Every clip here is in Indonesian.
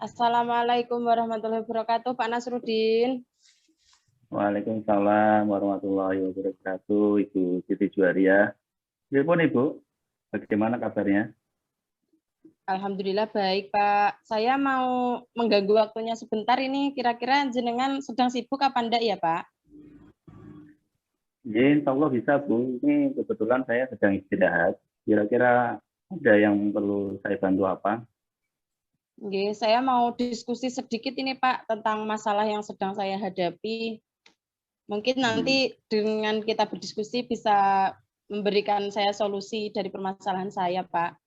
Assalamualaikum warahmatullahi wabarakatuh, Pak Nasruddin. Waalaikumsalam warahmatullahi wabarakatuh, Ibu Siti Juwaria. Telepon Ibu, bagaimana kabarnya? Alhamdulillah baik, Pak. Saya mau mengganggu waktunya sebentar ini. Kira-kira jenengan sedang sibuk apa enggak ya, Pak? Ya, insya Allah bisa, Bu. Ini kebetulan saya sedang istirahat. Kira-kira ada yang perlu saya bantu apa? Oke, saya mau diskusi sedikit ini, Pak, tentang masalah yang sedang saya hadapi. Mungkin Hmm. nanti dengan kita berdiskusi bisa memberikan saya solusi dari permasalahan saya, Pak.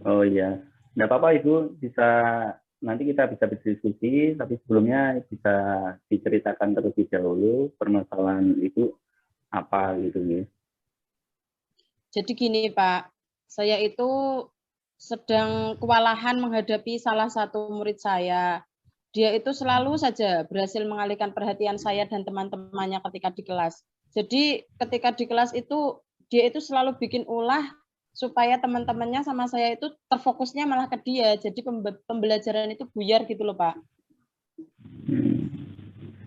Oh iya, nggak apa-apa Ibu. Nanti kita bisa berdiskusi, tapi sebelumnya bisa diceritakan terlebih dahulu permasalahan itu apa gitu ya. Jadi gini, Pak, saya itu sedang kewalahan menghadapi salah satu murid saya. Dia itu selalu saja berhasil mengalihkan perhatian saya dan teman-temannya ketika di kelas. Jadi ketika di kelas itu dia itu selalu bikin ulah supaya teman-temannya sama saya itu terfokusnya malah ke dia. Jadi pembelajaran itu buyar gitu loh, Pak. Hmm.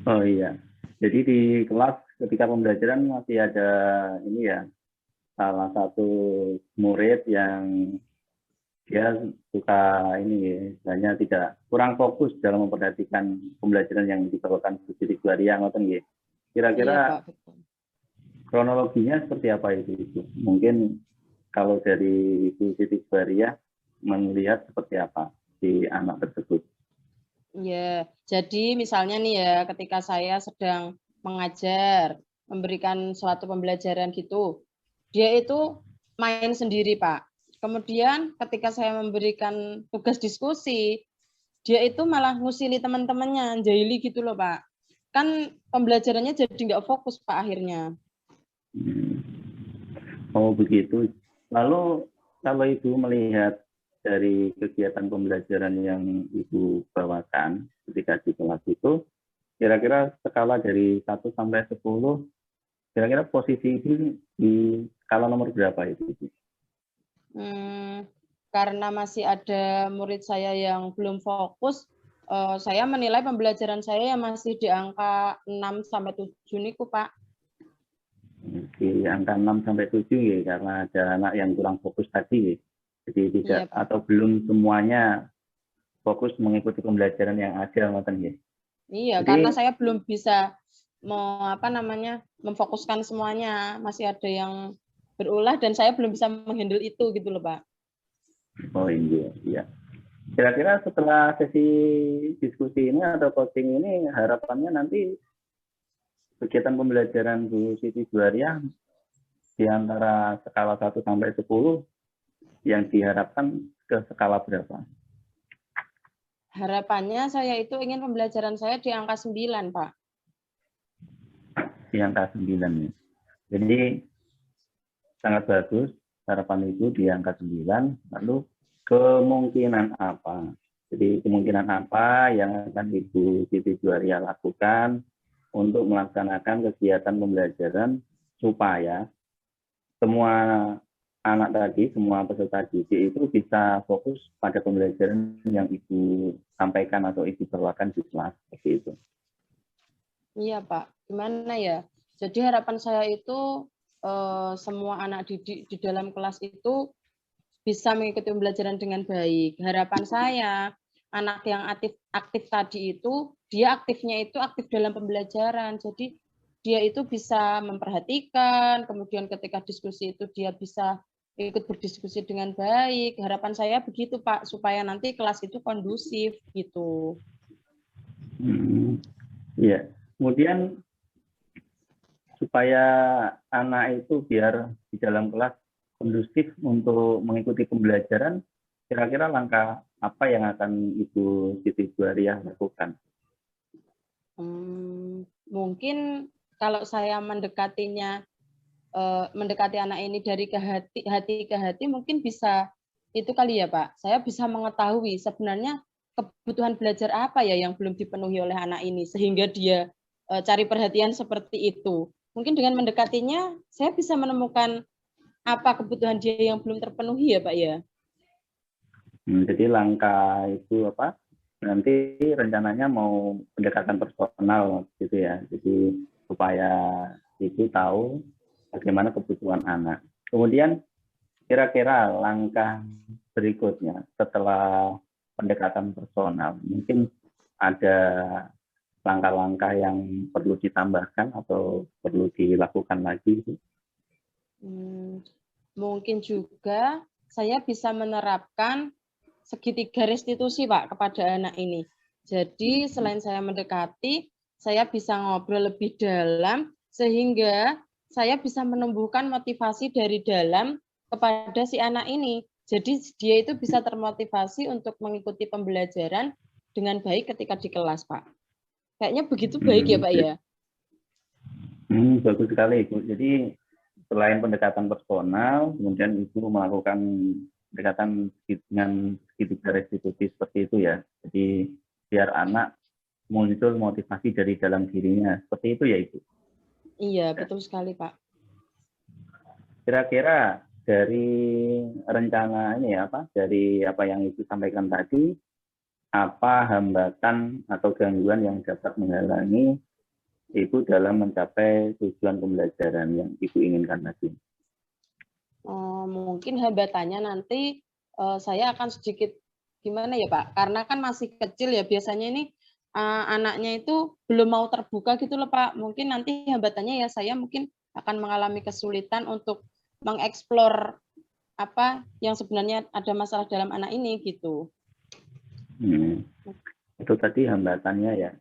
Oh iya, jadi di kelas ketika pembelajaran masih ada ini ya, salah satu murid yang dia suka ini ya, hanya tidak kurang fokus dalam memperhatikan pembelajaran yang dibawakan Bu Siti Juwaria ngoten nggih. Iya, Kira-kira Pak, betul. kronologinya seperti apa itu? Mungkin kalau dari Ibu Siti Juwaria melihat seperti apa di anak tersebut? Iya, jadi misalnya nih ya, ketika saya sedang mengajar, memberikan suatu pembelajaran gitu, dia itu main sendiri, Pak. Kemudian ketika saya memberikan tugas diskusi, dia itu malah ngusili teman-temannya, jahili gitu loh, Pak. Kan pembelajarannya jadi nggak fokus, Pak, akhirnya. Hmm. Oh begitu. Lalu kalau Ibu melihat dari kegiatan pembelajaran yang Ibu bawakan ketika di kelas itu, kira-kira skala dari 1 sampai 10, kira-kira posisi Ibu di skala nomor berapa itu? Karena masih ada murid saya yang belum fokus, saya menilai pembelajaran saya yang masih di angka 6 sampai 7 niku, Pak. Di angka 6 sampai 7 ya, karena ada anak yang kurang fokus tadi. Jadi tidak Iya, Pak. atau belum semuanya fokus mengikuti pembelajaran yang ada ngoten ya. Iya, karena Jadi saya belum bisa memfokuskan semuanya. Masih ada yang berulah dan saya belum bisa menghandle itu gitu loh, Pak. oh iya, iya. Kira-kira setelah sesi diskusi ini atau coaching ini harapannya nanti kegiatan pembelajaran Bu Siti Juwaria di antara skala 1 sampai 10 yang diharapkan ke skala berapa? Harapannya saya itu ingin pembelajaran saya di angka 9, Pak. Di angka 9 ya. Jadi sangat bagus harapan itu di angka 9. Lalu kemungkinan apa? Jadi kemungkinan apa yang akan Ibu Siti Juwaria lakukan untuk melaksanakan kegiatan pembelajaran supaya semua anak tadi, semua peserta didik itu bisa fokus pada pembelajaran yang Ibu sampaikan atau Ibu bawakan di kelas seperti itu. Iya, Pak. Gimana ya? Jadi harapan saya itu semua anak didik di dalam kelas itu bisa mengikuti pembelajaran dengan baik. Harapan saya anak yang aktif tadi itu dia aktifnya itu aktif dalam pembelajaran. Jadi dia itu bisa memperhatikan, kemudian ketika diskusi itu dia bisa ikut berdiskusi dengan baik. Harapan saya begitu, Pak, supaya nanti kelas itu kondusif gitu. Ya, kemudian supaya anak itu biar di dalam kelas kondusif untuk mengikuti pembelajaran, kira-kira langkah apa yang akan Ibu Siti Juwaria lakukan? Mungkin kalau saya mendekati anak ini dari hati ke hati mungkin bisa itu kali ya, Pak. Saya bisa mengetahui sebenarnya kebutuhan belajar apa ya yang belum dipenuhi oleh anak ini sehingga dia cari perhatian seperti itu. Mungkin dengan mendekatinya saya bisa menemukan apa kebutuhan dia yang belum terpenuhi ya, Pak ya. Jadi langkah itu apa? Nanti rencananya mau pendekatan personal gitu ya. Jadi supaya ibu tahu bagaimana kebutuhan anak. Kemudian kira-kira langkah berikutnya setelah pendekatan personal, mungkin ada langkah-langkah yang perlu ditambahkan atau perlu dilakukan lagi? Mungkin juga saya bisa menerapkan segitiga restitusi, Pak, kepada anak ini. Jadi selain saya mendekati, saya bisa ngobrol lebih dalam sehingga saya bisa menumbuhkan motivasi dari dalam kepada si anak ini. Jadi dia itu bisa termotivasi untuk mengikuti pembelajaran dengan baik ketika di kelas, Pak. Kayaknya begitu baik ya, Pak ya? Bagus sekali, Ibu. Jadi selain pendekatan personal, kemudian Ibu melakukan pendekatan dengan segitiga restitusi seperti itu ya. Jadi biar anak muncul motivasi dari dalam dirinya. Seperti itu ya, Ibu? Iya, betul sekali, Pak. Kira-kira dari rencana ini apa? Dari apa yang Ibu sampaikan tadi, apa hambatan atau gangguan yang dapat menghalangi Ibu dalam mencapai tujuan pembelajaran yang Ibu inginkan tadi? Mungkin hambatannya nanti saya akan sedikit gimana ya Pak, karena kan masih kecil ya biasanya ini anaknya itu belum mau terbuka gitu loh Pak. Mungkin nanti hambatannya ya saya mungkin akan mengalami kesulitan untuk mengeksplor apa yang sebenarnya ada masalah dalam anak ini gitu. Itu tadi hambatannya ya.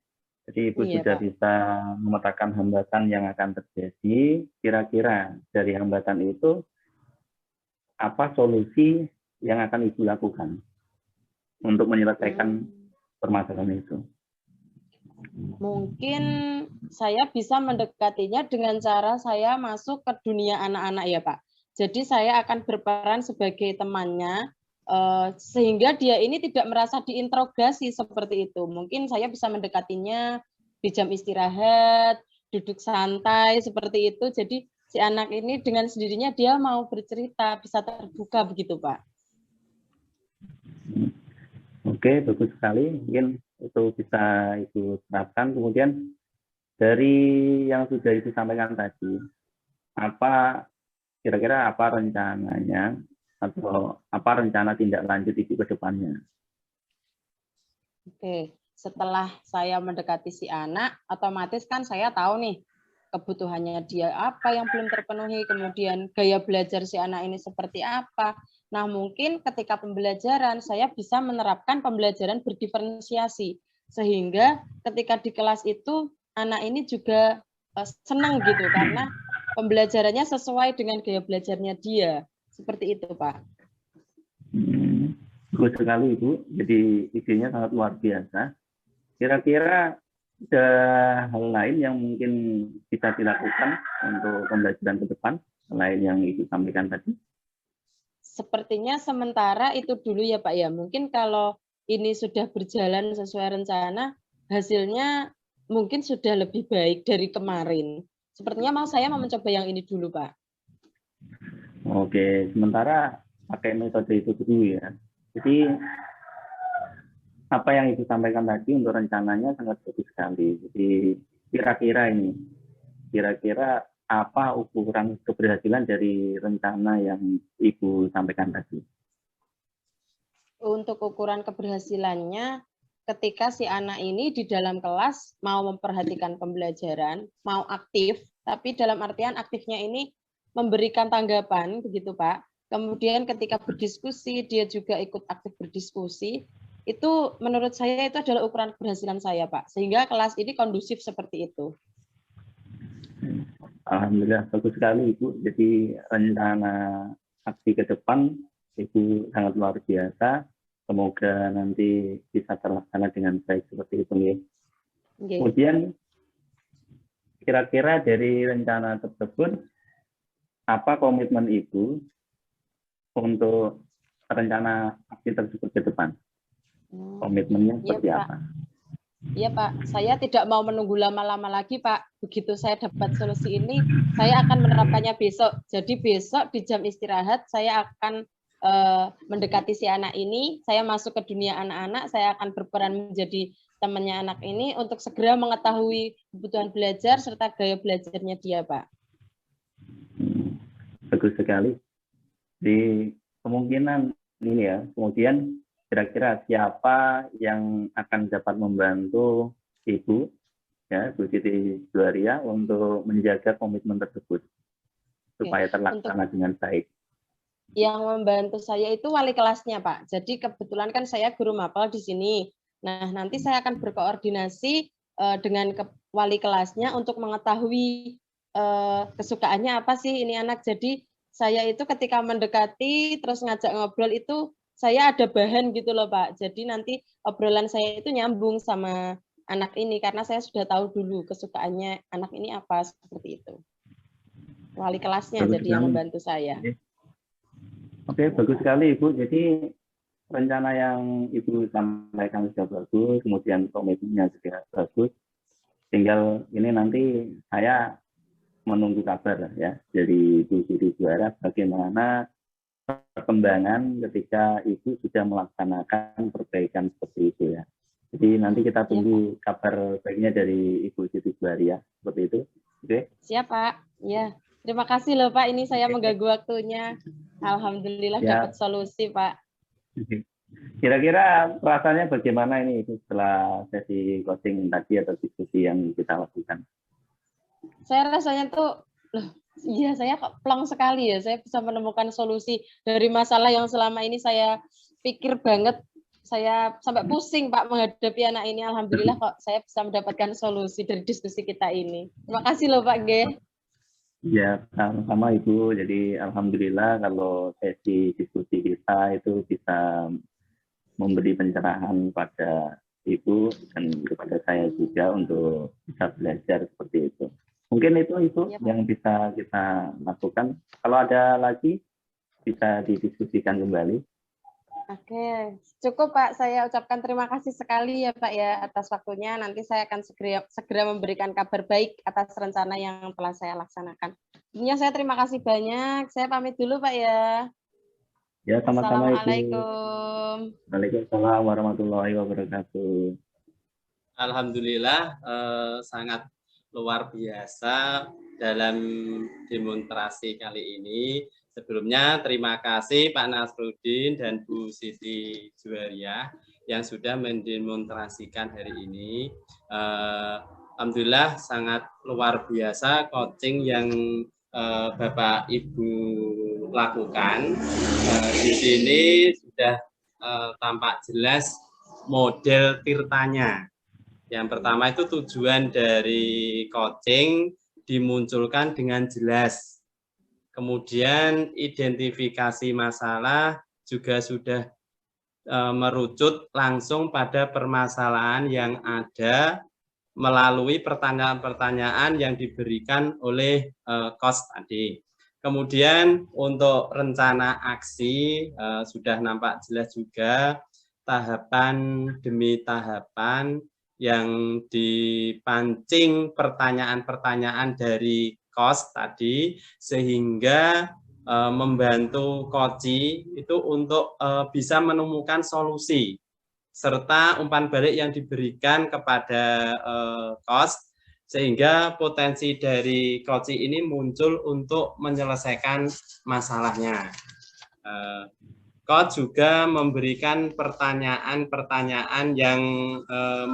Jadi Ibu sudah Pak. Bisa memetakan hambatan yang akan terjadi. Kira-kira dari hambatan itu, apa solusi yang akan Ibu lakukan untuk menyelesaikan permasalahan itu? Mungkin saya bisa mendekatinya dengan cara saya masuk ke dunia anak-anak ya Pak. Jadi saya akan berperan sebagai temannya, sehingga dia ini tidak merasa diinterogasi seperti itu. Mungkin saya bisa mendekatinya di jam istirahat, duduk santai seperti itu. Jadi si anak ini dengan sendirinya dia mau bercerita, bisa terbuka begitu Pak. Oke, bagus sekali. Mungkin itu bisa Ibu terapkan. Kemudian dari yang sudah Ibu sampaikan tadi, apa kira-kira apa rencananya atau apa rencana tindak lanjut Ibu ke depannya? Oke, setelah saya mendekati si anak, otomatis kan saya tahu nih kebutuhannya dia apa yang belum terpenuhi, kemudian gaya belajar si anak ini seperti apa. Nah, mungkin ketika pembelajaran saya bisa menerapkan pembelajaran berdiferensiasi sehingga ketika di kelas itu anak ini juga senang gitu karena pembelajarannya sesuai dengan gaya belajarnya dia. Seperti itu, Pak. Bagus sekali, Ibu. Jadi idenya sangat luar biasa. Kira-kira ada hal lain yang mungkin bisa dilakukan untuk pembelajaran ke depan selain yang Ibu sampaikan tadi? Sepertinya sementara itu dulu ya Pak ya. Mungkin kalau ini sudah berjalan sesuai rencana, hasilnya mungkin sudah lebih baik dari kemarin. Sepertinya saya mau mencoba yang ini dulu Pak. Oke, sementara pakai metode itu dulu ya. Jadi apa yang Ibu sampaikan tadi untuk rencananya sangat bagus sekali. Jadi kira-kira apa ukuran keberhasilan dari rencana yang Ibu sampaikan tadi? Untuk ukuran keberhasilannya, ketika si anak ini di dalam kelas mau memperhatikan pembelajaran, mau aktif, tapi dalam artian aktifnya ini memberikan tanggapan, begitu Pak. Kemudian ketika berdiskusi, dia juga ikut aktif berdiskusi. Itu menurut saya itu adalah ukuran keberhasilan saya, Pak. Sehingga kelas ini kondusif seperti itu. Alhamdulillah, bagus sekali Ibu. Jadi rencana aksi ke depan Ibu sangat luar biasa. Semoga nanti bisa terlaksana dengan baik seperti itu. Okay. Kemudian kira-kira dari rencana tersebut, apa komitmen Ibu untuk rencana aksi tersebut ke depan? Komitmennya seperti apa? Iya Pak, saya tidak mau menunggu lama-lama lagi Pak. Begitu saya dapat solusi ini, saya akan menerapkannya besok. Jadi besok di jam istirahat saya akan mendekati si anak ini, saya masuk ke dunia anak-anak, saya akan berperan menjadi temannya anak ini untuk segera mengetahui kebutuhan belajar serta gaya belajarnya dia, Pak. Bagus sekali. Di kemungkinan ini ya, kemudian kira-kira siapa yang akan dapat membantu Ibu, ya, Bu Siti Juwaria untuk menjaga komitmen tersebut supaya terlaksana dengan baik. Yang membantu saya itu wali kelasnya, Pak. Jadi kebetulan kan saya guru mapel di sini. Nah, nanti saya akan berkoordinasi dengan wali kelasnya untuk mengetahui kesukaannya apa sih ini anak. Jadi saya itu ketika mendekati terus ngajak ngobrol itu saya ada bahan gitu loh, Pak. Jadi nanti obrolan saya itu nyambung sama anak ini karena saya sudah tahu dulu kesukaannya anak ini apa, seperti itu. Wali kelasnya Bagus jadi sekali. yang membantu saya. Oke, bagus sekali Ibu. Jadi rencana yang Ibu sampaikan sudah bagus, kemudian komitmennya juga bagus. Tinggal ini nanti saya menunggu kabar ya dari Bu Siti Juwaria bagaimana perkembangan ketika Ibu sudah melaksanakan perbaikan seperti itu ya. Jadi nanti kita tunggu kabar baiknya dari Ibu Siti Juwaria seperti itu. Oke. Siap, Pak. Ya. Terima kasih loh, Pak. Ini saya mengganggu waktunya. Alhamdulillah Ya. dapat solusi, Pak. Kira-kira perasaannya bagaimana ini setelah sesi coaching tadi atau diskusi yang kita lakukan? Saya rasanya tuh, loh, iya saya kok plong sekali ya. Saya bisa menemukan solusi dari masalah yang selama ini saya pikir banget. Saya sampai pusing, Pak, menghadapi anak ini. Alhamdulillah kok saya bisa mendapatkan solusi dari diskusi kita ini. Terima kasih loh, Pak G. Ya, sama-sama Ibu. Jadi alhamdulillah kalau sesi diskusi kita itu bisa memberi pencerahan pada Ibu dan kepada saya juga untuk bisa belajar seperti itu. Mungkin itu Ibu yang bisa kita lakukan. Kalau ada lagi bisa didiskusikan kembali. Oke, cukup Pak. Saya ucapkan terima kasih sekali ya Pak ya atas waktunya. Nanti saya akan segera memberikan kabar baik atas rencana yang telah saya laksanakan. Intinya saya terima kasih banyak. Saya pamit dulu Pak ya. Ya, sama-sama Ibu. Assalamualaikum. Waalaikumsalam warahmatullahi wabarakatuh. Alhamdulillah sangat luar biasa dalam demonstrasi kali ini. Sebelumnya terima kasih Pak Nasruddin dan Bu Siti Juwaria yang sudah mendemonstrasikan hari ini. Alhamdulillah sangat luar biasa coaching yang Bapak Ibu lakukan. Di sini sudah tampak jelas model tirtanya. Yang pertama itu tujuan dari coaching dimunculkan dengan jelas. Kemudian identifikasi masalah juga sudah merucut langsung pada permasalahan yang ada melalui pertanyaan-pertanyaan yang diberikan oleh coach tadi. Kemudian untuk rencana aksi sudah nampak jelas juga tahapan demi tahapan yang dipancing pertanyaan-pertanyaan dari coach tadi sehingga membantu coach itu untuk bisa menemukan solusi serta umpan balik yang diberikan kepada coach sehingga potensi dari coach ini muncul untuk menyelesaikan masalahnya. Coach juga memberikan pertanyaan-pertanyaan yang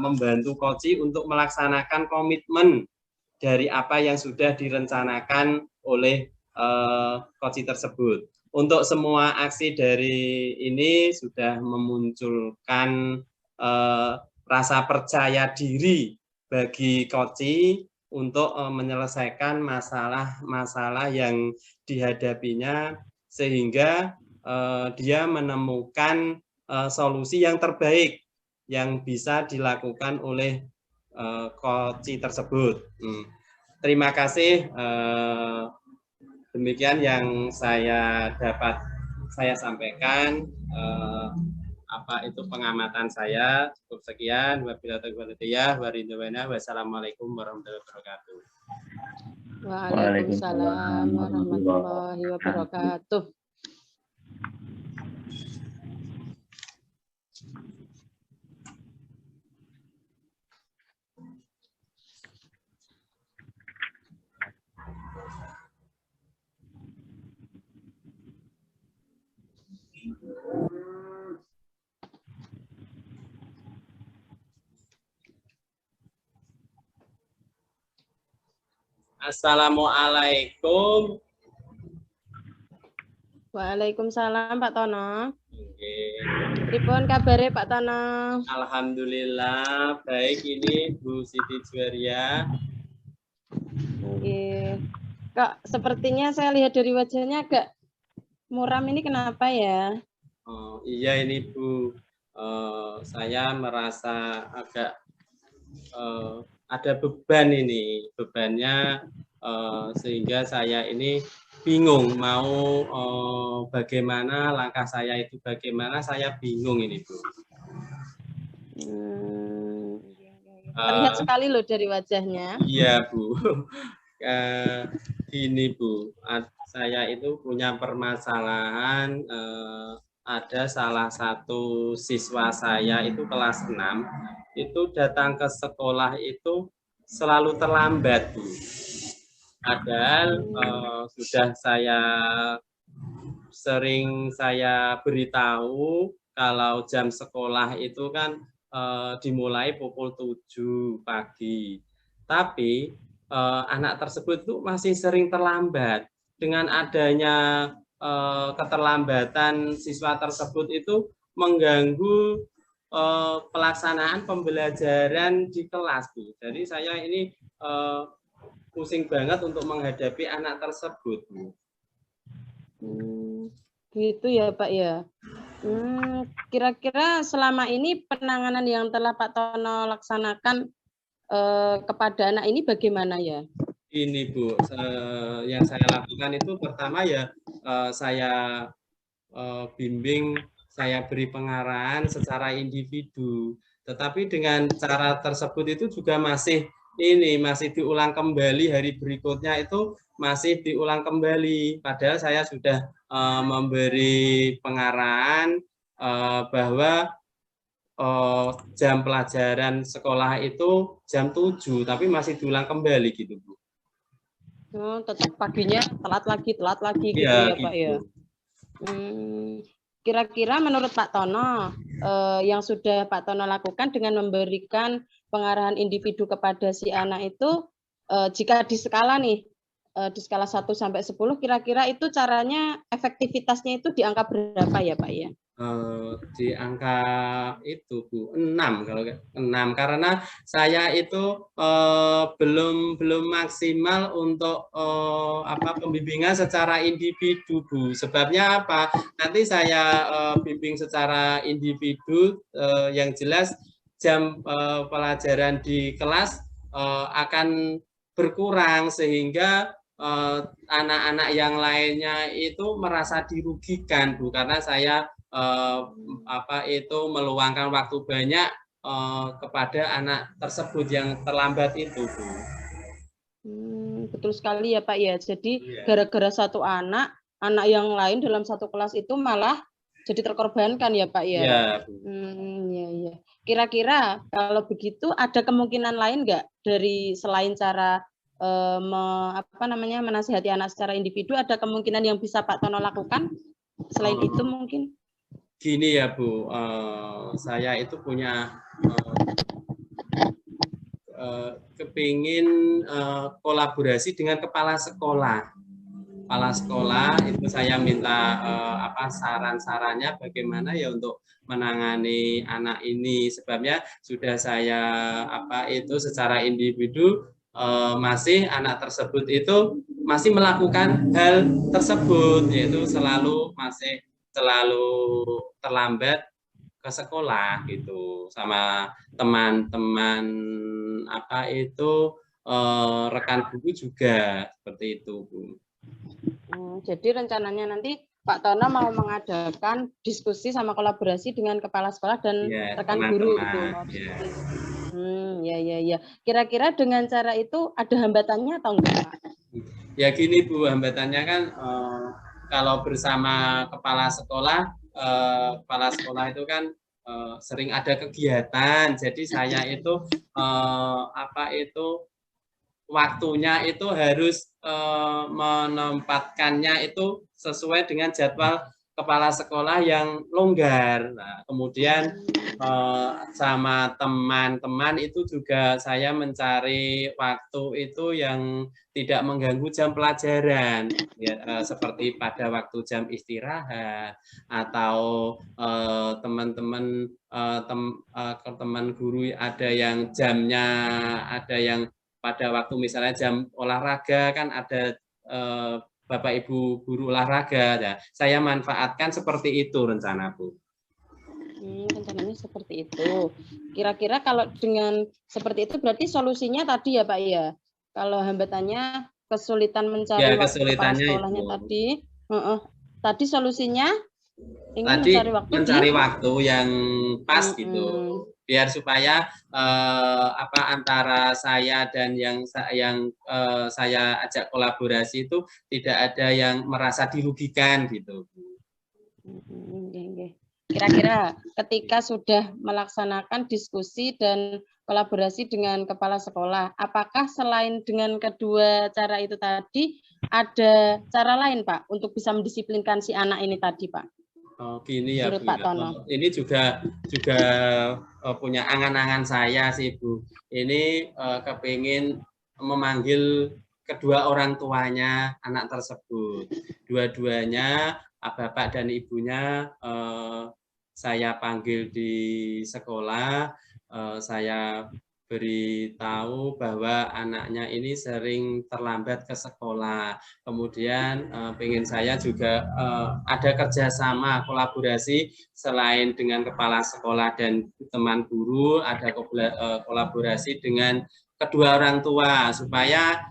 membantu coach untuk melaksanakan komitmen dari apa yang sudah direncanakan oleh coach tersebut. Untuk semua aksi dari ini sudah memunculkan rasa percaya diri bagi coach untuk menyelesaikan masalah-masalah yang dihadapinya sehingga dia menemukan solusi yang terbaik yang bisa dilakukan oleh coach tersebut. Terima kasih. Demikian yang saya dapat saya sampaikan. Apa itu pengamatan saya. Cukup sekian. Wassalamualaikum warahmatullahi wabarakatuh. Waalaikumsalam warahmatullahi wabarakatuh. Assalamualaikum. Waalaikumsalam Pak Tono. Oke. Pripun kabare Pak Tono? Alhamdulillah baik, ini Bu Siti Juwaria. Oke. Kak, sepertinya saya lihat dari wajahnya agak muram, ini kenapa ya? Oh, iya ini Bu, saya merasa agak ada beban ini, bebannya sehingga saya ini bingung mau bagaimana langkah saya itu, bagaimana saya bingung ini Bu. Terlihat sekali loh dari wajahnya. Iya Bu, gini Bu, saya itu punya permasalahan, ada salah satu siswa saya itu kelas 6, itu datang ke sekolah itu selalu terlambat Bu. Padahal sudah sering saya beritahu kalau jam sekolah itu kan dimulai pukul 7 pagi. Tapi anak tersebut tuh masih sering terlambat. Dengan adanya keterlambatan siswa tersebut itu mengganggu pelaksanaan pembelajaran di kelas, Bu. Jadi saya ini pusing banget untuk menghadapi anak tersebut, Bu. Gitu ya Pak ya. Kira-kira selama ini penanganan yang telah Pak Tono laksanakan kepada anak ini bagaimana ya? Ini Bu, yang saya lakukan itu pertama ya saya bimbing, saya beri pengarahan secara individu. Tetapi dengan cara tersebut itu juga masih diulang kembali, hari berikutnya itu masih diulang kembali. Padahal saya sudah memberi pengarahan bahwa jam pelajaran sekolah itu jam 7, tapi masih diulang kembali gitu Bu. Oh, tetap paginya telat lagi gitu ya Pak ya. Kira-kira menurut Pak Tono, yang sudah Pak Tono lakukan dengan memberikan pengarahan individu kepada si anak itu, jika di skala nih, di skala 1 sampai 10, kira-kira itu caranya efektivitasnya itu di angka berapa ya Pak ya? Di angka itu Bu, 6 kalau 6, karena saya itu belum maksimal untuk pembimbingan secara individu Bu. Sebabnya apa? Nanti saya bimbing secara individu, yang jelas jam pelajaran di kelas akan berkurang sehingga anak-anak yang lainnya itu merasa dirugikan Bu, karena saya meluangkan waktu banyak kepada anak tersebut yang terlambat itu Bu. Betul sekali ya Pak ya. Jadi gara-gara satu anak yang lain dalam satu kelas itu malah jadi terkorbankan ya Pak ya. Iya Bu. Ya. Kira-kira kalau begitu ada kemungkinan lain nggak dari selain cara menasihati anak secara individu, ada kemungkinan yang bisa Pak Tono lakukan selain itu mungkin? Gini ya Bu, saya itu punya kepingin kolaborasi dengan kepala sekolah. Kepala sekolah itu saya minta saran-sarannya bagaimana ya untuk menangani anak ini. Sebabnya sudah saya secara individu masih anak tersebut itu masih melakukan hal tersebut, yaitu selalu terlambat ke sekolah gitu, sama teman-teman rekan guru juga seperti itu Bu. Jadi rencananya nanti Pak Tono mau mengadakan diskusi sama kolaborasi dengan kepala sekolah dan rekan guru itu. Ya. Kira-kira dengan cara itu ada hambatannya atau enggak? Ya gini Bu, hambatannya kan kalau bersama kepala sekolah itu kan sering ada kegiatan. Jadi saya itu waktunya itu harus menempatkannya itu sesuai dengan jadwal kepala sekolah yang longgar. Nah, kemudian sama teman-teman itu juga saya mencari waktu itu yang tidak mengganggu jam pelajaran, ya, seperti pada waktu jam istirahat atau teman-teman teman guru ada yang jamnya, ada yang pada waktu misalnya jam olahraga kan ada Bapak Ibu guru olahraga, ya, saya manfaatkan seperti itu rencanaku. Rencananya seperti itu. Kira-kira kalau dengan seperti itu berarti solusinya tadi ya Pak ya. Kalau hambatannya kesulitan mencari Ya, waktu kepala sekolahnya itu. tadi, tadi solusinya ingin tadi mencari waktu yang pas gitu, biar supaya antara saya dan yang saya ajak kolaborasi itu tidak ada yang merasa dirugikan gitu. Kira-kira ketika sudah melaksanakan diskusi dan kolaborasi dengan kepala sekolah, apakah selain dengan kedua cara itu tadi ada cara lain Pak untuk bisa mendisiplinkan si anak ini tadi Pak? Oh, gini ya, menurut Bu. Pak Tono. Ini juga punya angan-angan saya sih, Bu. Ini kepingin memanggil kedua orang tuanya anak tersebut. Dua-duanya, bapak dan ibunya, saya panggil di sekolah, saya beritahu bahwa anaknya ini sering terlambat ke sekolah. Kemudian pengen saya juga ada kerjasama kolaborasi selain dengan kepala sekolah dan teman guru, ada kolaborasi dengan kedua orang tua supaya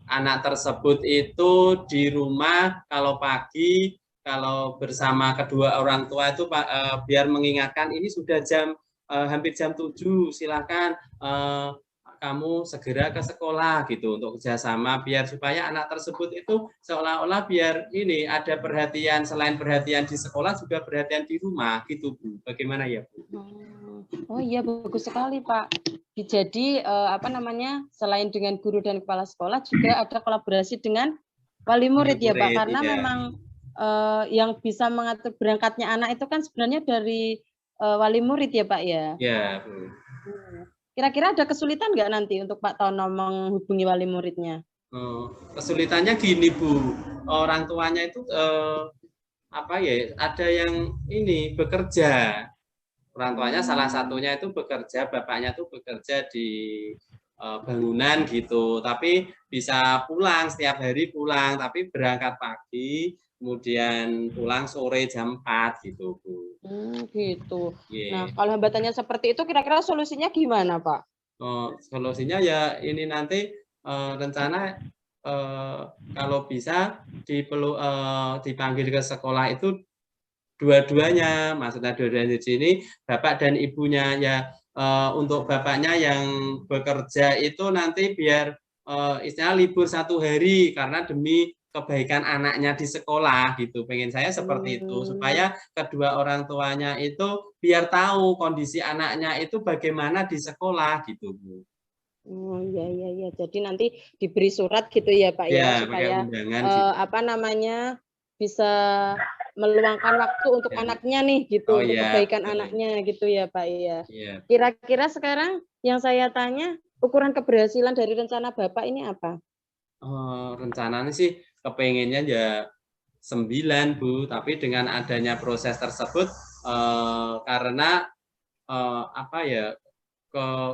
anak tersebut itu di rumah kalau pagi kalau bersama kedua orang tua itu biar mengingatkan ini sudah hampir jam 7, silakan kamu segera ke sekolah gitu untuk kerjasama biar supaya anak tersebut itu seolah-olah biar ini ada perhatian selain perhatian di sekolah juga perhatian di rumah gitu Bu. Bagaimana ya Bu? Oh iya bagus sekali Pak. Jadi selain dengan guru dan kepala sekolah juga ada kolaborasi dengan wali murid ya Pak karena memang yang bisa mengatur berangkatnya anak itu kan sebenarnya dari wali murid ya Pak ya. Ya. Kira-kira ada kesulitan nggak nanti untuk Pak Tono menghubungi wali muridnya? Kesulitannya gini Bu, orang tuanya itu ada yang ini bekerja. Orang tuanya salah satunya itu bekerja, bapaknya itu bekerja di bangunan gitu, tapi bisa pulang setiap hari pulang, tapi berangkat pagi, kemudian pulang sore jam 4 gitu Bu. Gitu. Yeah. Nah kalau hambatannya seperti itu, kira-kira solusinya gimana Pak? Solusinya ya ini nanti rencana kalau bisa dipanggil ke sekolah itu dua-duanya, maksudnya dua-duanya di sini bapak dan ibunya ya. Untuk bapaknya yang bekerja itu nanti biar istilah libur 1 hari karena demi kebaikan anaknya di sekolah gitu. Pengen saya seperti itu supaya kedua orang tuanya itu biar tahu kondisi anaknya itu bagaimana di sekolah gitu Bu. Oh iya. Jadi nanti diberi surat gitu ya Pak ya supaya bisa meluangkan waktu untuk anaknya nih gitu untuk kebaikan anaknya gitu ya Pak ya. Kira-kira sekarang yang saya tanya ukuran keberhasilan dari rencana Bapak ini apa? Rencananya sih kepengennya ya 9 Bu, tapi dengan adanya proses tersebut karena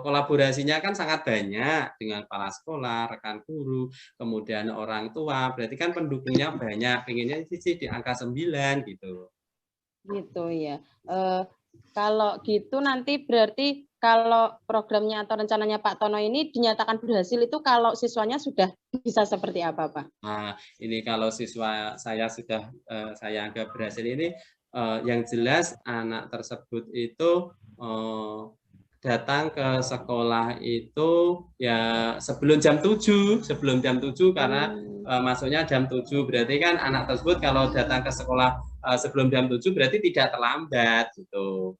kolaborasinya kan sangat banyak dengan kepala sekolah, rekan guru, kemudian orang tua, berarti kan pendukungnya banyak, pengennya sih di angka 9 gitu. Gitu ya. Kalau gitu nanti berarti kalau programnya atau rencananya Pak Tono ini dinyatakan berhasil itu kalau siswanya sudah bisa seperti apa Pak? Nah, ini kalau siswa saya sudah saya anggap berhasil ini yang jelas anak tersebut itu datang ke sekolah itu ya sebelum jam 7 karena masuknya jam 7 berarti kan anak tersebut kalau datang ke sekolah sebelum jam 7 berarti tidak terlambat gitu.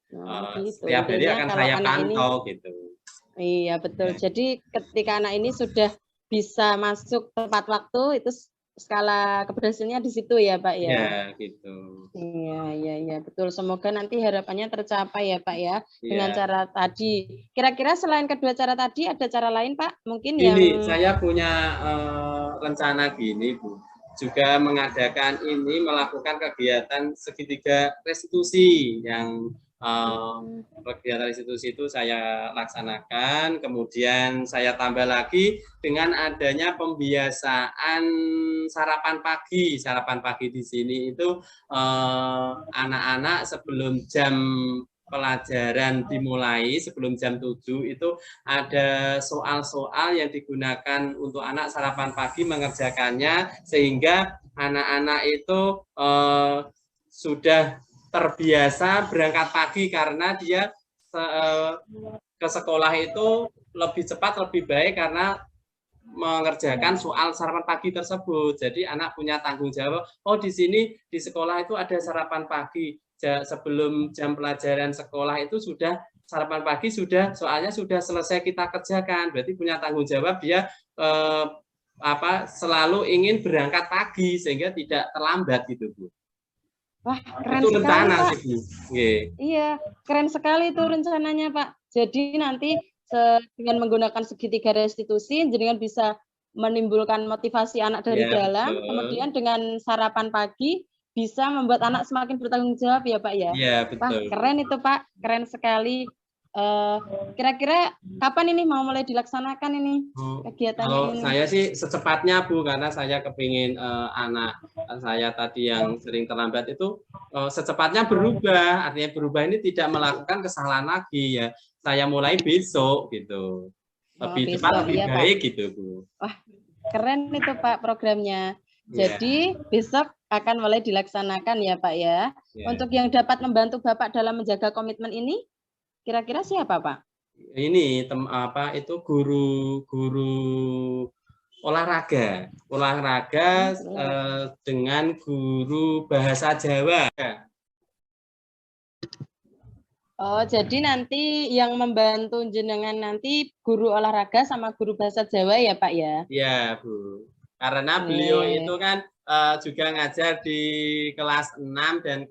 Setiap hari akan saya pantau gitu. Iya betul. Jadi ketika anak ini sudah bisa masuk tepat waktu itu skala keberhasilannya di situ ya Pak ya. Ya, gitu. Iya, betul. Semoga nanti harapannya tercapai ya Pak ya, dengan Ya. cara tadi. Kira-kira selain kedua cara tadi ada cara lain Pak? Mungkin yang Ini saya punya rencana gini Bu, juga mengadakan ini melakukan kegiatan segitiga restitusi yang kegiatan restitusi itu saya laksanakan, kemudian saya tambah lagi dengan adanya pembiasaan sarapan pagi. Sarapan pagi di sini itu anak-anak sebelum jam pelajaran dimulai, sebelum jam 7 itu ada soal-soal yang digunakan untuk anak sarapan pagi mengerjakannya, sehingga anak-anak itu sudah terbiasa berangkat pagi karena dia ke sekolah itu lebih cepat, lebih baik karena mengerjakan soal sarapan pagi tersebut. Jadi anak punya tanggung jawab, oh di sini di sekolah itu ada sarapan pagi. Sebelum jam pelajaran sekolah itu sudah sarapan pagi, sudah soalnya sudah selesai kita kerjakan. Berarti punya tanggung jawab, dia selalu ingin berangkat pagi sehingga tidak terlambat gitu Bu. Wah, keren itu sekali rencana Pak. sih Bu. Yeah. Iya, keren sekali itu rencananya Pak. Jadi nanti dengan menggunakan segitiga restitusi, jenengan bisa menimbulkan motivasi anak dari dalam, betul. Kemudian dengan sarapan pagi bisa membuat anak semakin bertanggung jawab ya Pak ya. Iya, betul. Wah, keren itu Pak, keren sekali. Kira-kira kapan ini mau mulai dilaksanakan ini kegiatannya kalau ini? saya sih secepatnya Bu, karena saya kepingin anak saya tadi yang sering terlambat itu secepatnya berubah. Artinya berubah ini tidak melakukan kesalahan lagi ya. Saya mulai besok gitu. Lebih cepat, lebih baik Pak. Gitu Bu. Wah, keren itu Pak programnya. Jadi besok akan mulai dilaksanakan ya Pak ya. Untuk yang dapat membantu Bapak dalam menjaga komitmen ini, kira-kira siapa Pak? Ini itu guru olahraga dengan guru bahasa Jawa. Oh, jadi nanti yang membantu jenengan nanti guru olahraga sama guru bahasa Jawa ya Pak ya? Iya Bu, karena beliau itu kan juga ngajar di kelas 6 dan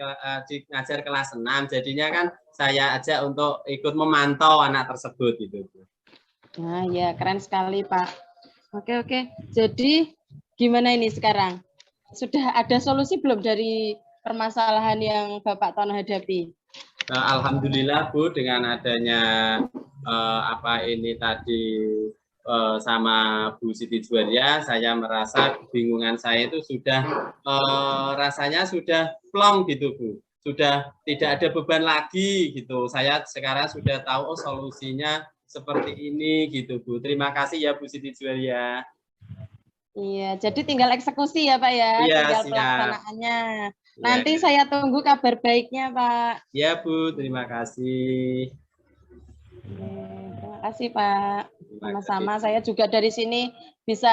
ngajar kelas 6, jadinya kan saya ajak untuk ikut memantau anak tersebut gitu. Nah ya, keren sekali Pak. Oke. Jadi gimana ini sekarang? Sudah ada solusi belum dari permasalahan yang Bapak Tono hadapi? Alhamdulillah Bu, dengan adanya ini tadi sama Bu Siti Juwaria, saya merasa kebingungan saya itu sudah rasanya sudah plong gitu Bu, sudah tidak ada beban lagi gitu. Saya sekarang sudah tahu solusinya seperti ini gitu Bu. Terima kasih ya Bu Siti Juwaria. Iya, jadi tinggal eksekusi ya Pak ya, tinggal pelaksanaannya. Nanti saya tunggu kabar baiknya Pak. Ya Bu, terima kasih. Terima kasih Pak. Sama-sama, saya juga dari sini bisa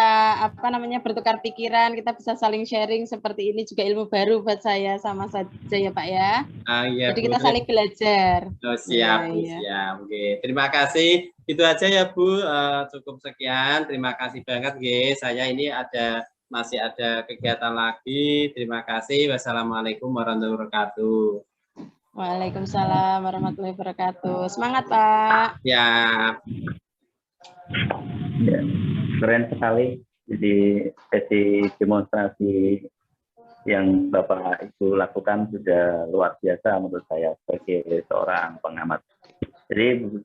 bertukar pikiran, kita bisa saling sharing seperti ini, juga ilmu baru buat saya, sama saja ya Pak ya. Iya, jadi kita saling belajar. Siap Bu, siap. Oke, terima kasih. Itu aja ya Bu, cukup sekian. Terima kasih banget guys. Saya ini masih ada kegiatan lagi. Terima kasih. Wassalamualaikum warahmatullahi wabarakatuh. Waalaikumsalam warahmatullahi wabarakatuh. Semangat Pak. Ya. Ya, keren sekali. Jadi sesi demonstrasi yang Bapak Ibu lakukan sudah luar biasa menurut saya sebagai seorang pengamat. Jadi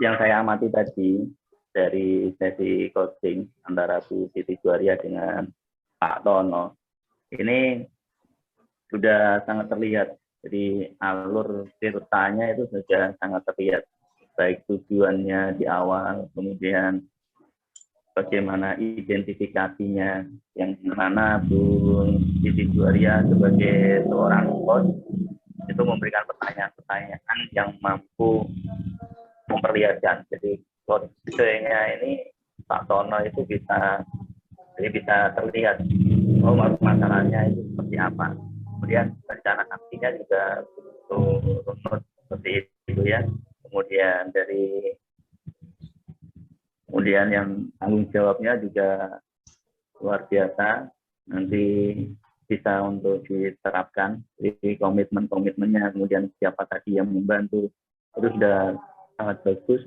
yang saya amati tadi dari sesi coaching antara Bu Siti Juwaria dengan Pak Tono, ini sudah sangat terlihat. Jadi alur ceritanya itu sudah sangat terlihat. Baik tujuannya di awal, kemudian bagaimana identifikasinya, yang mana Bu Siti Juwaria sebagai seorang coach itu memberikan pertanyaan-pertanyaan yang mampu memperlihatkan. Jadi coachnya ini Pak Tono itu bisa terlihat masalahnya itu seperti apa. Kemudian rencana aksinya juga runut seperti itu ya. Kemudian yang tanggung jawabnya juga luar biasa. nanti bisa untuk diterapkan di komitmennya, kemudian siapa tadi yang membantu, itu sudah sangat bagus.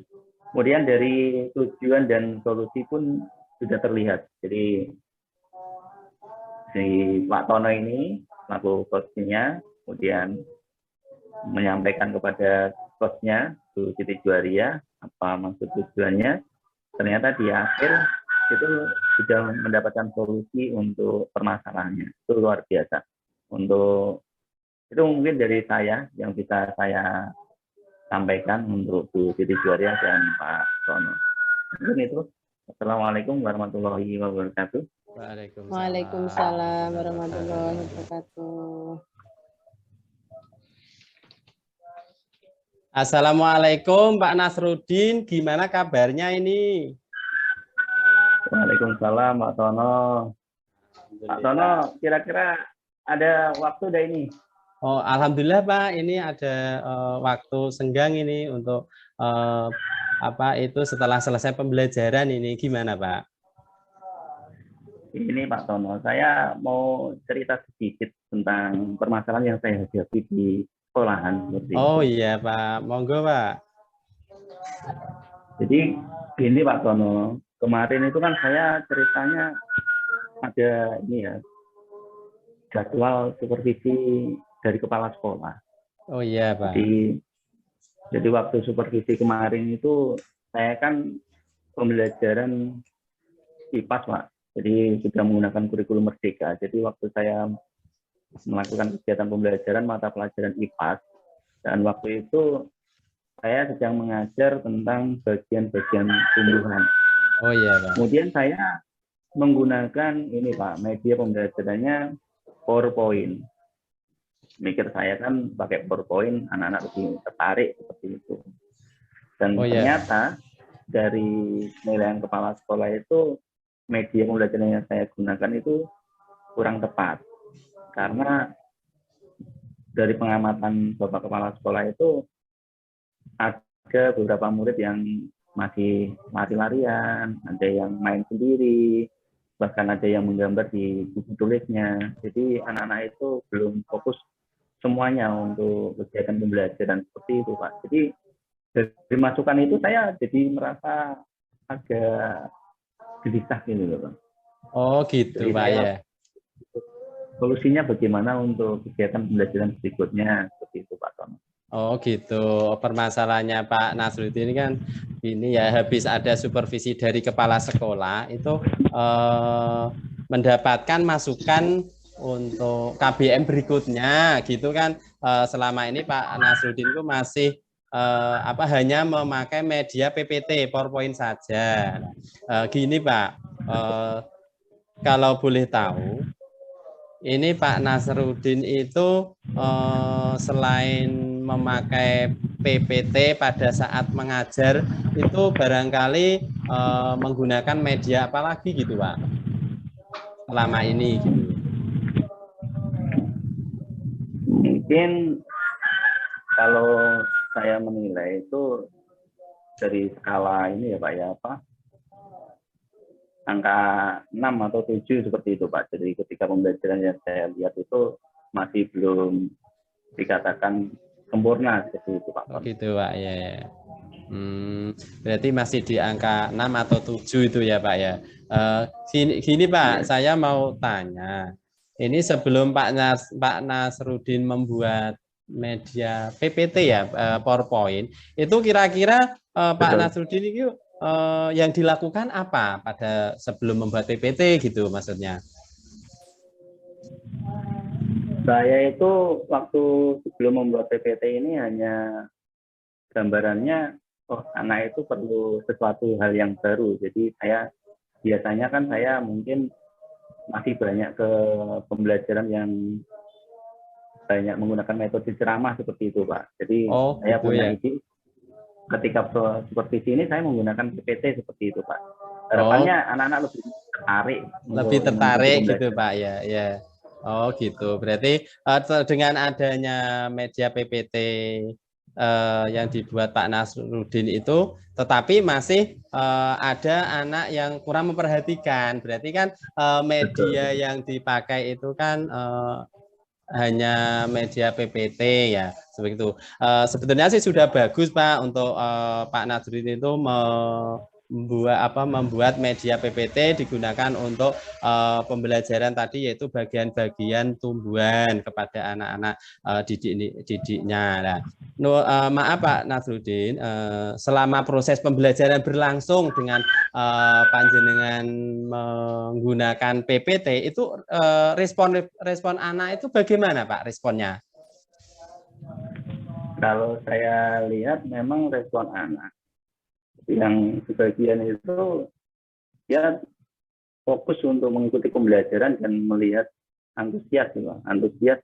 Kemudian dari tujuan dan solusi pun sudah terlihat. Jadi si Pak Tono ini selaku coachnya, kemudian menyampaikan kepada coachnya Bu Siti Juwaria apa maksud tujuannya. Ternyata di akhir itu sudah mendapatkan solusi untuk permasalahannya. Itu luar biasa. Untuk itu mungkin dari saya yang bisa saya sampaikan untuk Bu Siti Juwaria dan Pak Tono. Mungkin itu. Assalamualaikum warahmatullahi wabarakatuh. Waalaikumsalam warahmatullahi wabarakatuh. Assalamualaikum Pak Nasruddin, gimana kabarnya ini? Waalaikumsalam Pak Tono. Pak Tono, kira-kira ada waktu dah ini? Oh, alhamdulillah Pak, ini ada waktu senggang ini untuk apa itu setelah selesai pembelajaran ini gimana Pak? Ini Pak Tono, saya mau cerita sedikit tentang permasalahan yang saya hadapi di sekolahan. Oh iya Pak, monggo Pak. Jadi gini Pak Tono, kemarin itu kan saya ceritanya ada ini ya, jadwal supervisi dari kepala sekolah. Oh iya Pak. Jadi waktu supervisi kemarin itu saya kan pembelajaran IPAS Pak. Jadi sudah menggunakan kurikulum Merdeka. Jadi waktu saya melakukan kegiatan pembelajaran mata pelajaran IPAS, dan waktu itu saya sedang mengajar tentang bagian-bagian tumbuhan. Oh iya Pak. Kemudian saya menggunakan ini Pak, media pembelajarannya PowerPoint. Mikir saya kan pakai PowerPoint, anak-anak lebih tertarik seperti itu. Dan ternyata dari penilaian kepala sekolah itu media pembelajaran yang saya gunakan itu kurang tepat. Karena dari pengamatan Bapak Kepala Sekolah itu ada beberapa murid yang masih lari-larian, ada yang main sendiri, bahkan ada yang menggambar di buku tulisnya. Jadi anak-anak itu belum fokus semuanya untuk kegiatan pembelajaran seperti itu Pak. Jadi dari masukan itu saya jadi merasa agak gelisah gitu loh Pak. Oh gitu jadi Pak ya. Solusinya bagaimana untuk kegiatan pembelajaran berikutnya seperti itu Pak Tono. Oh gitu, permasalahannya Pak Nasruddin ini kan ini ya habis ada supervisi dari kepala sekolah itu mendapatkan masukan untuk KBM berikutnya gitu kan. Selama ini Pak Nasruddin itu masih hanya memakai media PPT PowerPoint saja. Gini Pak, kalau boleh tahu, ini Pak Nasruddin itu selain memakai PPT pada saat mengajar itu barangkali menggunakan media apa lagi gitu Pak selama ini gitu. Mungkin kalau saya menilai itu dari skala ini ya Pak ya angka 6 atau 7 seperti itu Pak. Jadi ketika pembelajaran yang saya lihat itu masih belum dikatakan sempurna seperti itu Pak. Oh gitu Pak ya. Berarti masih di angka 6 atau 7 itu ya Pak ya. Gini Pak, saya mau tanya. Ini sebelum Pak Nasruddin membuat media PPT ya, PowerPoint, itu kira-kira Pak Nasruddin itu yang dilakukan apa pada sebelum membuat PPT gitu maksudnya? Saya itu waktu sebelum membuat PPT ini hanya gambarannya, oh anak itu perlu sesuatu hal yang baru. Jadi saya biasanya kan saya mungkin masih banyak ke pembelajaran yang banyak menggunakan metode ceramah seperti itu Pak. Jadi saya punya ide ketika supervisi ini saya menggunakan PPT seperti itu Pak. Harapannya anak-anak lebih tertarik gitu Pak ya. Oh gitu. Berarti dengan adanya media PPT yang dibuat Pak Nasruddin itu, tetapi masih ada anak yang kurang memperhatikan. Berarti kan media yang dipakai itu kan hanya media PPT ya, seperti itu. Sebetulnya sih sudah bagus Pak untuk Pak Nasruddin itu membuat media PPT digunakan untuk pembelajaran tadi, yaitu bagian-bagian tumbuhan kepada anak-anak didiknya. Nah, maaf Pak Nasruddin, selama proses pembelajaran berlangsung dengan panjenengan menggunakan PPT itu respon anak itu bagaimana Pak responnya? Kalau saya lihat memang respon anak yang sebagian itu dia fokus untuk mengikuti pembelajaran dan melihat antusias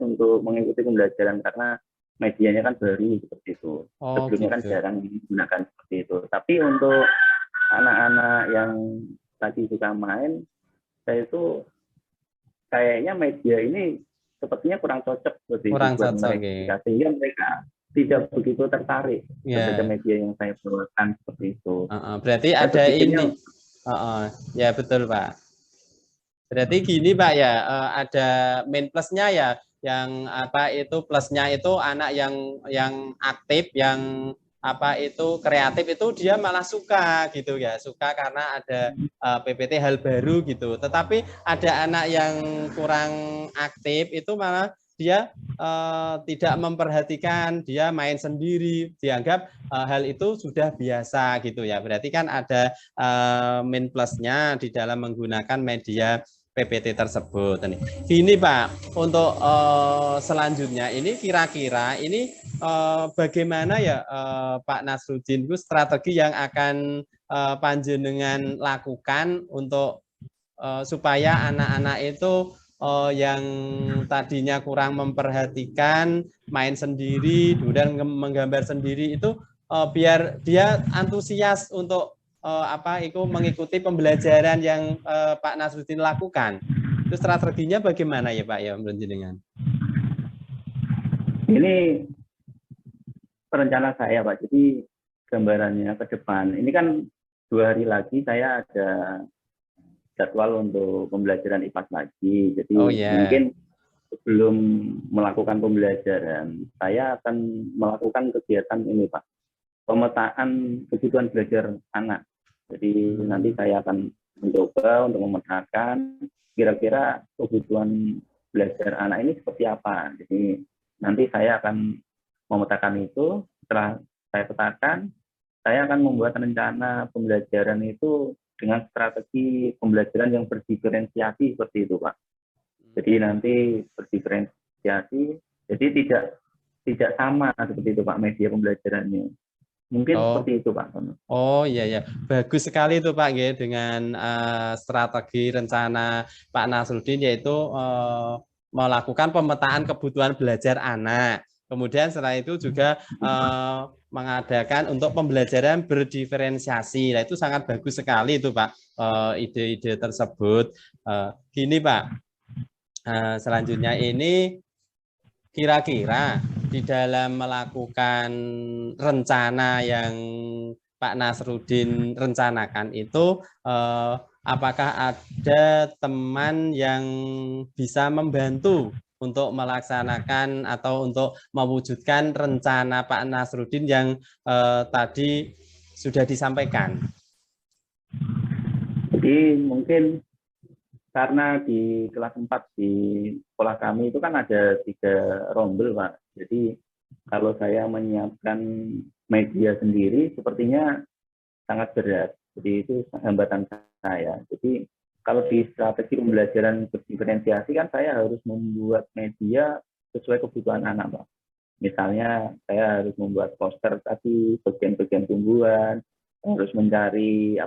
untuk mengikuti pembelajaran karena medianya kan baru seperti itu. Sebelumnya kan jarang digunakan seperti itu. Tapi untuk anak-anak yang tadi suka main, saya itu kayaknya media ini sepertinya kurang cocok buat mereka, sehingga mereka tidak begitu tertarik kepada media yang saya bawakan seperti itu. Berarti ada ini, ya betul Pak. Berarti gini Pak ya, ada main plusnya ya, yang plusnya itu anak yang aktif, yang kreatif itu dia malah suka gitu ya, suka karena ada PPT hal baru gitu. Tetapi ada anak yang kurang aktif itu malah dia tidak memperhatikan, dia main sendiri, dianggap hal itu sudah biasa gitu ya. Berarti kan ada min plusnya di dalam menggunakan media PPT tersebut. Gini Pak, untuk selanjutnya ini kira-kira ini bagaimana ya Pak Nasruddin itu strategi yang akan panjenengan lakukan untuk supaya anak-anak itu yang tadinya kurang memperhatikan, main sendiri, kemudian menggambar sendiri itu biar dia antusias untuk mengikuti pembelajaran yang Pak Nasruddin lakukan. Itu strateginya bagaimana ya Pak ya menurut jenengan? Ini rencana saya Pak. Jadi gambarannya ke depan. Ini kan 2 hari lagi saya ada jadwal untuk pembelajaran IPAS lagi. Jadi mungkin sebelum melakukan pembelajaran, saya akan melakukan kegiatan ini Pak, pemetaan kebutuhan belajar anak. Jadi nanti saya akan mencoba untuk memetakan kira-kira kebutuhan belajar anak ini seperti apa. Jadi nanti saya akan memetakan itu. Setelah saya petakan, saya akan membuat rencana pembelajaran itu dengan strategi pembelajaran yang berdiferensiasi seperti itu Pak. Jadi nanti berdiferensiasi, jadi tidak sama seperti itu Pak media pembelajarannya. Mungkin seperti itu Pak. Oh iya ya, bagus sekali itu Pak ya, dengan strategi rencana Pak Nasruddin, yaitu melakukan pemetaan kebutuhan belajar anak. Kemudian setelah itu juga mengadakan untuk pembelajaran berdiferensiasi. Nah, itu sangat bagus sekali itu Pak, ide-ide tersebut. Gini Pak, selanjutnya ini kira-kira di dalam melakukan rencana yang Pak Nasruddin rencanakan itu, apakah ada teman yang bisa membantu untuk melaksanakan atau untuk mewujudkan rencana Pak Nasruddin yang tadi sudah disampaikan? Jadi mungkin karena di kelas 4 di sekolah kami itu kan ada 3 rombel Pak. Jadi kalau saya menyiapkan media sendiri sepertinya sangat berat. Jadi itu hambatan saya. Jadi kalau di strategi pembelajaran berdiferensiasi kan saya harus membuat media sesuai kebutuhan anak Pak. Misalnya saya harus membuat poster tadi, bagian-bagian tumbuhan, harus mencari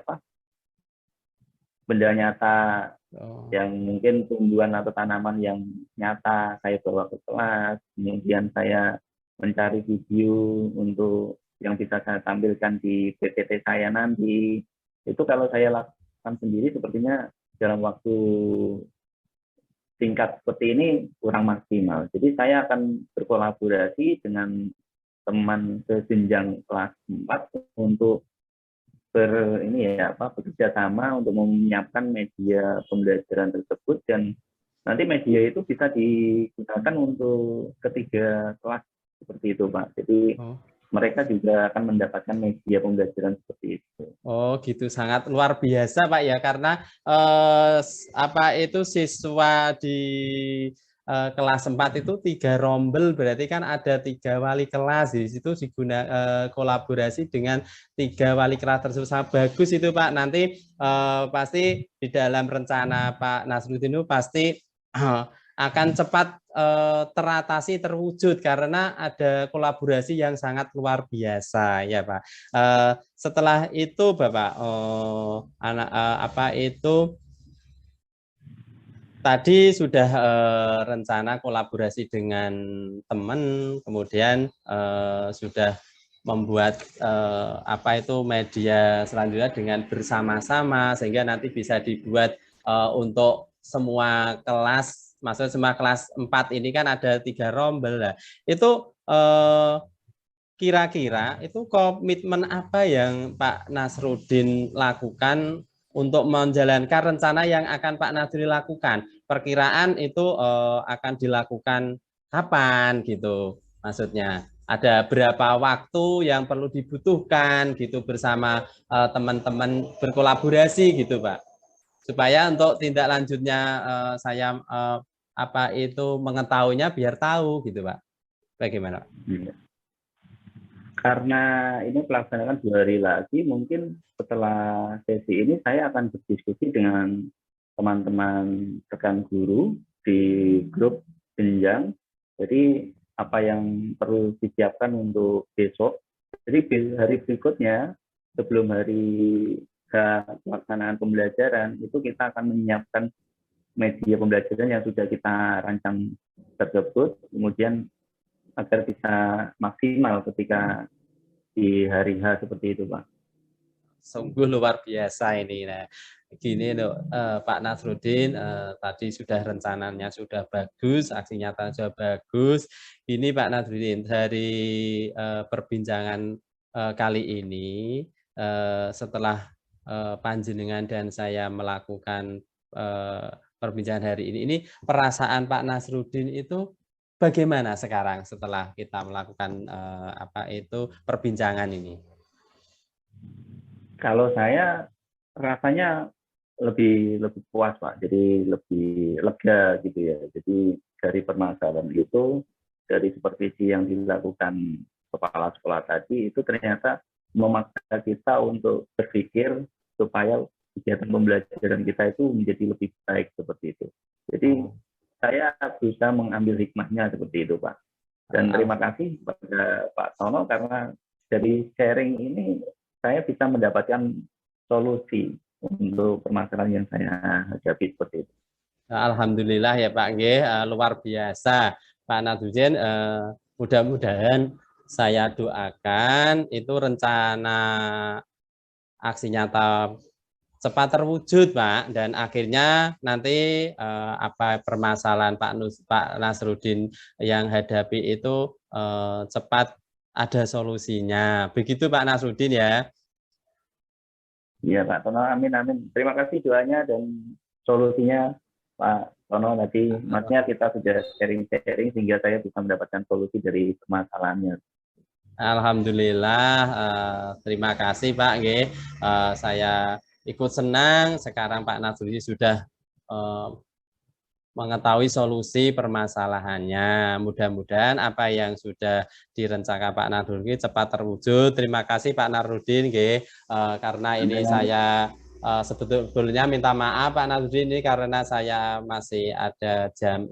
benda nyata yang mungkin tumbuhan atau tanaman yang nyata saya bawa ke kelas. Kemudian saya mencari video untuk yang bisa saya tampilkan di PPT saya nanti. Itu kalau saya lakukan sendiri sepertinya dalam waktu singkat seperti ini kurang maksimal. Jadi saya akan berkolaborasi dengan teman sejenjang kelas 4 untuk bekerja sama untuk menyiapkan media pembelajaran tersebut, dan nanti media itu bisa digunakan untuk ketiga kelas seperti itu, Pak. Jadi mereka juga akan mendapatkan media pembelajaran seperti itu. Oh, gitu, sangat luar biasa, Pak ya, karena siswa di kelas 4 itu 3 rombel, berarti kan ada 3 wali kelas di situ kolaborasi dengan 3 wali kelas tersebut. Sangat bagus itu, Pak. Nanti pasti di dalam rencana Pak Nasruddin itu pasti akan cepat teratasi, terwujud karena ada kolaborasi yang sangat luar biasa ya, Pak. Setelah itu Bapak, tadi sudah rencana kolaborasi dengan teman, kemudian sudah membuat media selanjutnya dengan bersama-sama sehingga nanti bisa dibuat untuk semua kelas, maksudnya semua kelas 4 ini kan ada 3 rombel lah. Itu kira-kira itu komitmen apa yang Pak Nasruddin lakukan untuk menjalankan rencana yang akan Pak Nasruddin lakukan? Perkiraan itu akan dilakukan kapan gitu maksudnya? Ada berapa waktu yang perlu dibutuhkan gitu bersama teman-teman berkolaborasi gitu, Pak? Supaya untuk tindak lanjutnya saya mengetahuinya biar tahu gitu, Pak. Bagaimana, Pak? Karena ini pelaksanaan 2 hari lagi, mungkin setelah sesi ini saya akan berdiskusi dengan teman-teman rekan guru di grup jenjang. Jadi apa yang perlu disiapkan untuk besok. Jadi hari berikutnya sebelum hari pelaksanaan pembelajaran itu kita akan menyiapkan media pembelajaran yang sudah kita rancang tersebut, kemudian agar bisa maksimal ketika di hari H seperti itu, Pak. Sungguh luar biasa ini. Nah, gini loh, Pak Nasruddin, tadi sudah rencananya sudah bagus, aksi nyata sudah bagus. Ini Pak Nasruddin, dari perbincangan kali ini, setelah panjenengan dan saya melakukan perbincangan hari ini perasaan Pak Nasruddin itu bagaimana sekarang setelah kita melakukan perbincangan ini? Kalau saya rasanya lebih puas, Pak. Jadi lebih lega gitu ya. Jadi dari permasalahan itu, dari supervisi yang dilakukan kepala sekolah tadi itu ternyata memaksa kita untuk berpikir supaya kegiatan pembelajaran kita itu menjadi lebih baik seperti itu. Jadi saya bisa mengambil hikmahnya seperti itu, Pak. Dan terima kasih kepada Pak Tono karena dari sharing ini saya bisa mendapatkan solusi untuk permasalahan yang saya hadapi seperti itu. Alhamdulillah ya Pak Nggih, luar biasa Pak Nasruddin. Mudah-mudahan saya doakan itu rencana aksi nyata cepat terwujud, Pak, dan akhirnya nanti permasalahan Pak Nasruddin yang hadapi itu cepat ada solusinya. Begitu Pak Nasruddin ya. Iya Pak Tono, amin amin. Terima kasih doanya dan solusinya Pak Tono tadi. Maksudnya kita sudah sharing-sharing sehingga saya bisa mendapatkan solusi dari permasalahannya. Alhamdulillah, terima kasih Pak Nggih. Saya ikut senang sekarang Pak Nasruddin sudah mengetahui solusi permasalahannya. Mudah-mudahan apa yang sudah direncanakan Pak Nasruddin cepat terwujud. Terima kasih Pak Nasruddin, karena ini saya sebetulnya minta maaf Pak Nasruddin ini karena saya masih ada jam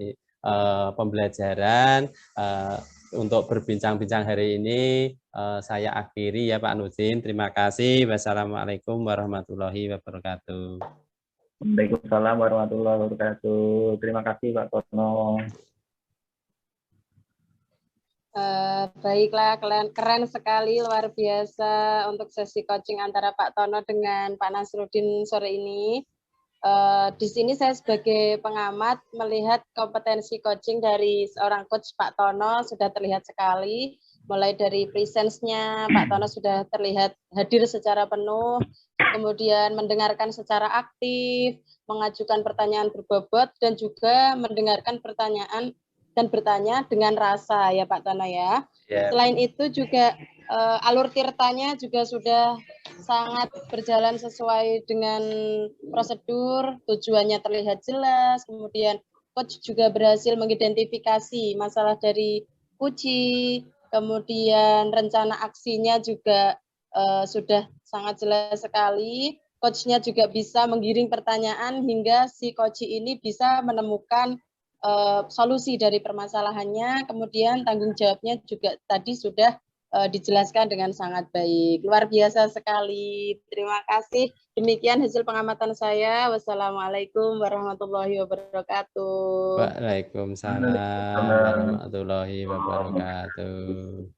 pembelajaran. Untuk berbincang-bincang hari ini saya akhiri ya Pak Nasruddin. Terima kasih. Wassalamualaikum warahmatullahi wabarakatuh. Waalaikumsalam warahmatullahi wabarakatuh. Terima kasih Pak Tono. Baiklah, keren sekali, luar biasa untuk sesi coaching antara Pak Tono dengan Pak Nasruddin sore ini. Di sini saya sebagai pengamat melihat kompetensi coaching dari seorang coach Pak Tono sudah terlihat sekali. mulai dari presence-nya, Pak Tono sudah terlihat hadir secara penuh, kemudian mendengarkan secara aktif, mengajukan pertanyaan berbobot, dan juga mendengarkan pertanyaan dan bertanya dengan rasa ya Pak Tono ya. Selain itu juga alur tirtanya juga sudah sangat berjalan sesuai dengan prosedur, tujuannya terlihat jelas, kemudian coach juga berhasil mengidentifikasi masalah dari uji, kemudian rencana aksinya juga sudah sangat jelas sekali. Coachnya juga bisa menggiring pertanyaan hingga si coach ini bisa menemukan solusi dari permasalahannya, kemudian tanggung jawabnya juga tadi sudah dijelaskan dengan sangat baik. Luar biasa sekali. Terima kasih. Demikian hasil pengamatan saya. Wassalamualaikum warahmatullahi wabarakatuh. Waalaikumsalam warahmatullahi wabarakatuh.